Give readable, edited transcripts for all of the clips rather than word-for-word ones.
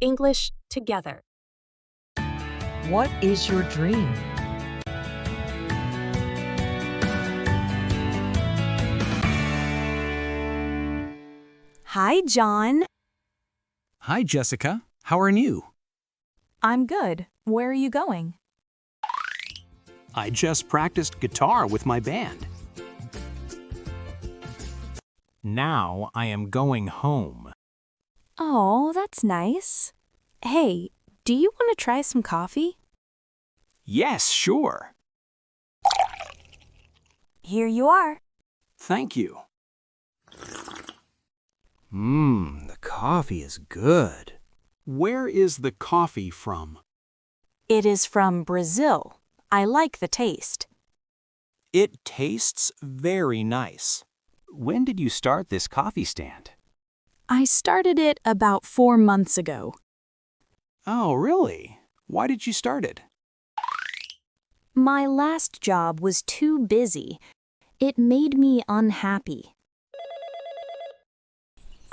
English together. What is your dream? Hi, John. Hi, Jessica. How are you? I'm good. Where are you going? I just practiced guitar with my band. Now I am going home. Oh, that's nice. Hey, do you want to try some coffee? Yes, sure. Here you are. Thank you. The coffee is good. Where is the coffee from? It is from Brazil. I like the taste. It tastes very nice. When did you start this coffee stand? I started it about 4 months ago. Oh, really? Why did you start it? My last job was too busy. It made me unhappy.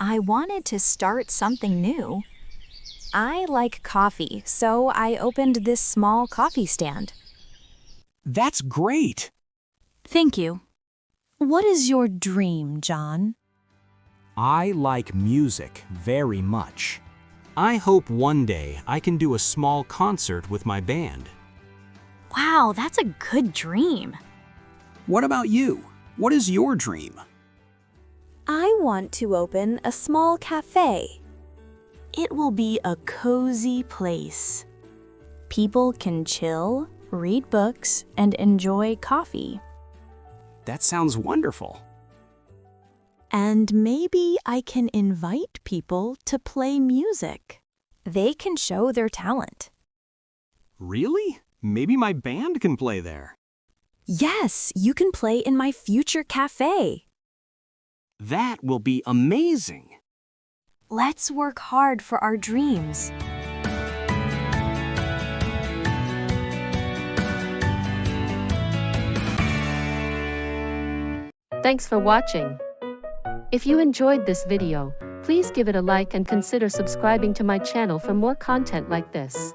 I wanted to start something new. I like coffee, so I opened this small coffee stand. That's great. Thank you. What is your dream, John? I like music very much. I hope one day I can do a small concert with my band. Wow, that's a good dream. What about you? What is your dream? I want to open a small cafe. It will be a cozy place. People can chill, read books, and enjoy coffee. That sounds wonderful. And maybe I can invite people to play music. They can show their talent. Really? Maybe my band can play there. Yes, you can play in my future cafe. That will be amazing. Let's work hard for our dreams. Thanks for watching. If you enjoyed this video, please give it a like and consider subscribing to my channel for more content like this.